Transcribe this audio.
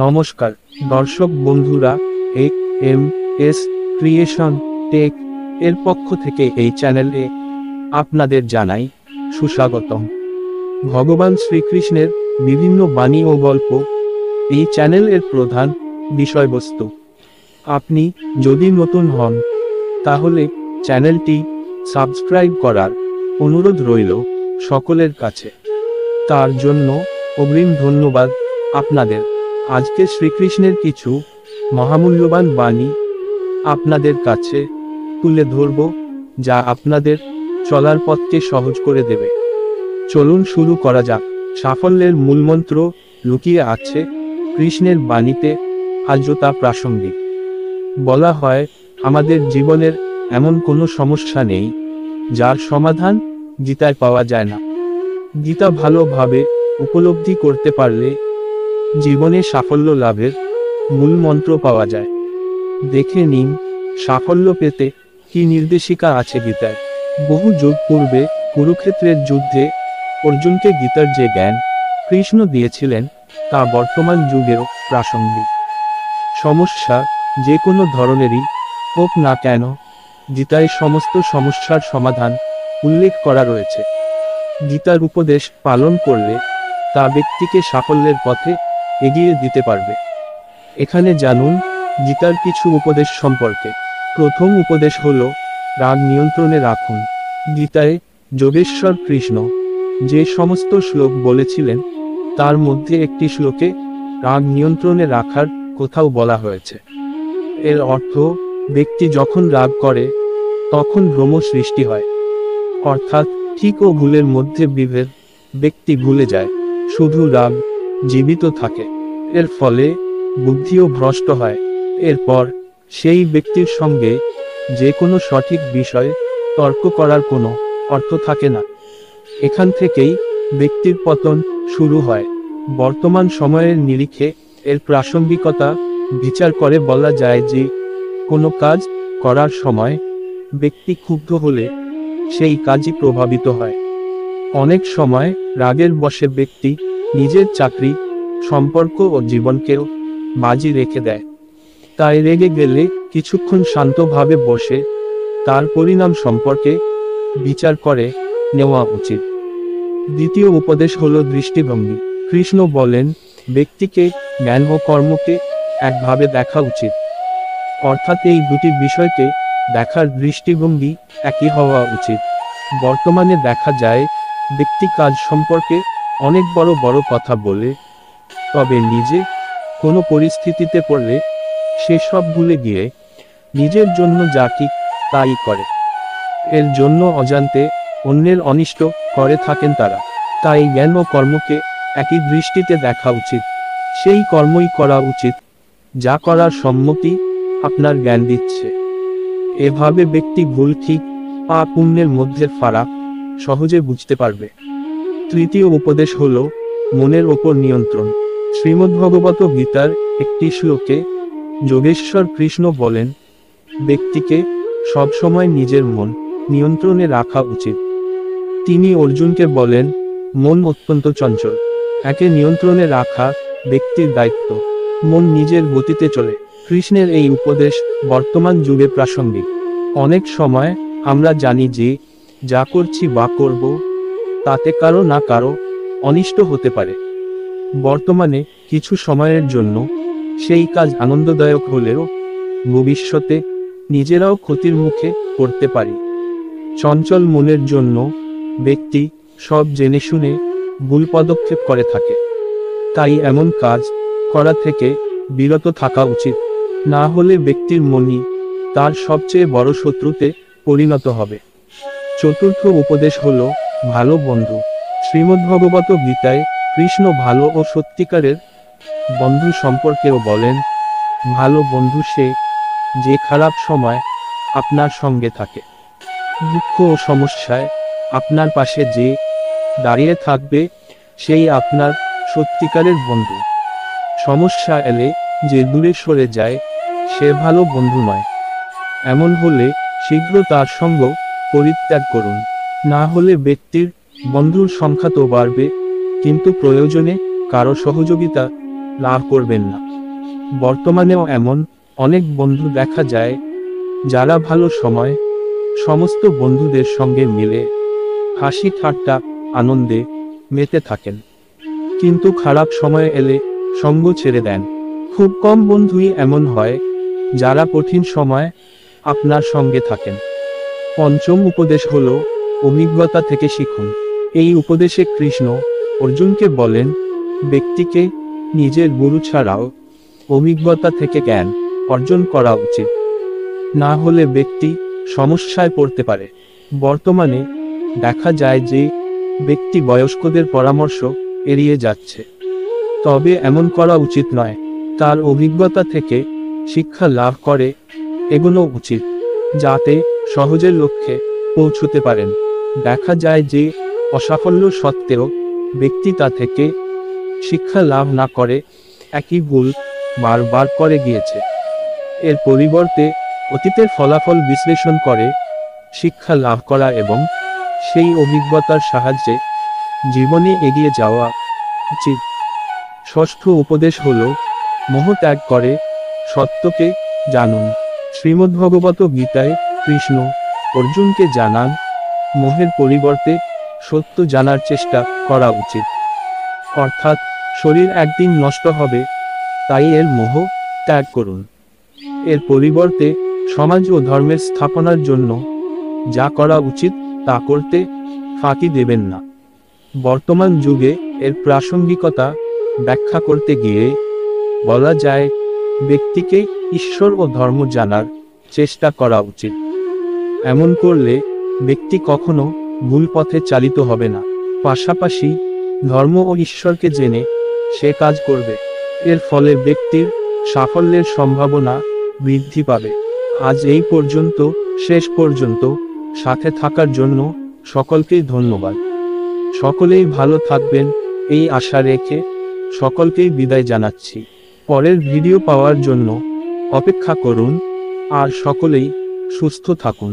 নমস্কার দর্শক বন্ধুরা, এম.এস. ক্রিয়েশন টেক এর পক্ষ থেকে এই চ্যানেলে আপনাদের জানাই সুস্বাগতম। ভগবান শ্রীকৃষ্ণের বিভিন্ন বাণী ও গল্প এই চ্যানেলের প্রধান বিষয়বস্তু। আপনি যদি নতুন হন তাহলে চ্যানেলটি সাবস্ক্রাইব করার অনুরোধ রইল সকলের কাছে। তার জন্য অগ্রিম ধন্যবাদ আপনাদের। আজকে শ্রীকৃষ্ণের কিছু মহামূল্যবান বাণী আপনাদের কাছে তুলে ধরব, যা আপনাদের চলার পথকে সহজ করে দেবে। চলুন শুরু করা যাক। সাফল্যের মূলমন্ত্র লুকিয়ে আছে কৃষ্ণের বাণীতে, আজও তা প্রাসঙ্গিক। বলা হয়, আমাদের জীবনের এমন কোনো সমস্যা নেই যার সমাধান গীতায় পাওয়া যায় না। গীতা ভালোভাবে উপলব্ধি করতে পারলে জীবনে সাফল্য লাভের মূল মন্ত্র পাওয়া যায়। দেখে নিন সাফল্য পেতে কি নির্দেশিকা আছে গীতায়। বহু যুগ পূর্বে কুরুক্ষেত্রের যুদ্ধে অর্জুনকে গীতার যে জ্ঞান কৃষ্ণ দিয়েছিলেন তা বর্তমান যুগেও প্রাসঙ্গিক। সমস্যা যে কোনো ধরনেরই হোক না কেন, গীতায় সমস্ত সমস্যার সমাধান উল্লেখ করা রয়েছে। গীতার উপদেশ পালন করলে তা ব্যক্তিকে সাফল্যের পথে এগিয়ে দিতে পারবে। এখানে জানুন গীতার কিছু উপদেশ সম্পর্কে। প্রথম উপদেশ হল রাগ নিয়ন্ত্রণে রাখুন। গীতায় যোগেশ্বর কৃষ্ণ যে সমস্ত শ্লোক বলেছিলেন তার মধ্যে একটি শ্লোকে রাগ নিয়ন্ত্রণে রাখার কোথাও বলা হয়েছে। এর অর্থ, ব্যক্তি যখন রাগ করে তখন ভ্রম সৃষ্টি হয়, অর্থাৎ ঠিক ও ভুলের মধ্যে বিভেদ ব্যক্তি ভুলে যায়, শুধু রাগ জীবিত থাকে। এর ফলে বুদ্ধিও ভ্রষ্ট হয়। এরপর সেই ব্যক্তির সঙ্গে যে কোনো সঠিক বিষয়ে তর্ক করার কোনো অর্থ থাকে না। এখান থেকেই ব্যক্তির পতন শুরু হয়। বর্তমান সময়ের নিরিখে এর প্রাসঙ্গিকতা বিচার করে বলা যায় যে কোনো কাজ করার সময় ব্যক্তি ক্ষুব্ধ হলে সেই কাজই প্রভাবিত হয়। অনেক সময় রাগের বশে ব্যক্তি নিজের চাকরি, সম্পর্ক ও জীবনকেও বাজি রেখে দেয়। তাই রেগে গেলে কিছুক্ষণ শান্তভাবে বসে তার পরিণাম সম্পর্কে বিচার করে নেওয়া উচিত। দ্বিতীয় উপদেশ হল দৃষ্টিভঙ্গি। কৃষ্ণ বলেন, ব্যক্তিকে জ্ঞান ও কর্মকে একভাবে দেখা উচিত, অর্থাৎ এই দুটি বিষয়কে দেখার দৃষ্টিভঙ্গি একই হওয়া উচিত। বর্তমানে দেখা যায় ব্যক্তি কাজ সম্পর্কে অনেক বড় বড় কথা বলে, তবে নিজে কোনো পরিস্থিতিতে পড়লে সেসব ভুলে গিয়ে নিজের জন্য যা ঠিক তাই করে। এর জন্য অজান্তে অন্যের অনিষ্ট করে থাকেন তারা। তাই জ্ঞান ও কর্মকে একই দৃষ্টিতে দেখা উচিত। সেই কর্মই করা উচিত যা করার সম্মতি আপনার জ্ঞান দিচ্ছে। এভাবে ব্যক্তি ভুল ঠিক, পাপ পুণ্যের মধ্যে ফারাক সহজে বুঝতে পারবে। তৃতীয় উপদেশ হল মনের ওপর নিয়ন্ত্রণ। শ্রীমদ্ভগবত গীতার একটি শ্লোকে যোগেশ্বর কৃষ্ণ বলেন, ব্যক্তিকে সবসময় নিজের মন নিয়ন্ত্রণে রাখা উচিত। তিনি অর্জুনকে বলেন, মন অত্যন্ত চঞ্চল, একে নিয়ন্ত্রণে রাখা ব্যক্তির দায়িত্ব। মন নিজের গতিতে চলে। কৃষ্ণের এই উপদেশ বর্তমান যুগে প্রাসঙ্গিক। অনেক সময় আমরা জানি যে যা করছি বা করব তাতে কারো না কারো অনিষ্ট হতে পারে। বর্তমানে কিছু সময়ের জন্য সেই কাজ আনন্দদায়ক হলেও ভবিষ্যতে নিজেরাও ক্ষতির মুখে পড়তে পারি। চঞ্চল মনের জন্য ব্যক্তি সব জেনে শুনে ভুল পদক্ষেপ করে থাকে। তাই এমন কাজ করা থেকে বিরত থাকা উচিত, না হলে ব্যক্তির মনই তার সবচেয়ে বড় শত্রুতে পরিণত হবে। চতুর্থ উপদেশ হল ভালো বন্ধু। শ্রীমদ্ভগবত গীতায় কৃষ্ণ ভালো ও সত্যিকারের বন্ধু সম্পর্কেও বলেন, ভালো বন্ধু সে যে খারাপ সময় আপনার সঙ্গে থাকে, দুঃখ ও সমস্যায় আপনার পাশে যে দাঁড়িয়ে থাকবে সেই আপনার সত্যিকারের বন্ধু। সমস্যা এলে যে দূরে সরে যায় সে ভালো বন্ধু নয়। এমন হলে শীঘ্র তার সঙ্গ পরিত্যাগ করুন, না হলে ব্যক্তির বন্ধুর সংখ্যা তো বাড়বে কিন্তু প্রয়োজনে কারো সহযোগিতা লাভ করবেন না। বর্তমানেও এমন অনেক বন্ধু দেখা যায় যারা ভালো সময় সমস্ত বন্ধুদের সঙ্গে মিলে হাসি ঠাট্টা আনন্দে মেতে থাকেন, কিন্তু খারাপ সময় এলে সঙ্গ ছেড়ে দেন। খুব কম বন্ধুই এমন হয় যারা কঠিন সময় আপনার সঙ্গে থাকেন। পঞ্চম উপদেশ হলো অভিজ্ঞতা থেকে শিখুন। এই উপদেশে কৃষ্ণ অর্জুনকে বলেন, ব্যক্তিকে নিজের গুরু ছাড়াও অভিজ্ঞতা থেকে জ্ঞান অর্জন করা উচিত, না হলে ব্যক্তি সমস্যায় পড়তে পারে। বর্তমানে দেখা যায় যে ব্যক্তি বয়স্কদের পরামর্শ এড়িয়ে যাচ্ছে, তবে এমন করা উচিত নয়। তার অভিজ্ঞতা থেকে শিক্ষা লাভ করে এগোনো উচিত, যাতে সহজের লক্ষ্যে পৌঁছতে পারেন। দেখা যায় যে অসাফল্য সত্ত্বেও ব্যক্তি তা থেকে শিক্ষা লাভ না করে একই ভুল বারবার করে গিয়েছে। এর পরিবর্তে অতীতের ফলাফল বিশ্লেষণ করে শিক্ষা লাভ করা এবং সেই অভিজ্ঞতার সাহায্যে জীবনে এগিয়ে যাওয়া উচিত। ষষ্ঠ উপদেশ হল মোহ ত্যাগ করে সত্যকে জানুন। শ্রীমদ্ভগবত গীতায় কৃষ্ণ অর্জুনকে জানান, মোহের পরিবর্তে সত্য জানার চেষ্টা করা উচিত। অর্থাৎ শরীর একদিন নষ্ট হবে, তাই এর মোহ ত্যাগ করুন। এর পরিবর্তে সমাজ ও ধর্মের স্থাপনার জন্য যা করা উচিত তা করতে ফাঁকি দেবেন না। বর্তমান যুগে এর প্রাসঙ্গিকতা ব্যাখ্যা করতে গিয়ে বলা যায়, ব্যক্তিকে ঈশ্বর ও ধর্ম জানার চেষ্টা করা উচিত। এমন করলে ব্যক্তি কখনো ভুল পথে চালিত হবে না। পাশাপাশি ধর্ম ও ঈশ্বরকে জেনে সে কাজ করবে। এর ফলে ব্যক্তির সাফল্যের সম্ভাবনা বৃদ্ধি পাবে। আজ এই পর্যন্ত, শেষ পর্যন্ত সাথে থাকার জন্য সকলকেই ধন্যবাদ। সকলেই ভালো থাকবেন এই আশা রেখে সকলকেই বিদায় জানাচ্ছি। পরের ভিডিও পাওয়ার জন্য অপেক্ষা করুন, আর সকলেই সুস্থ থাকুন।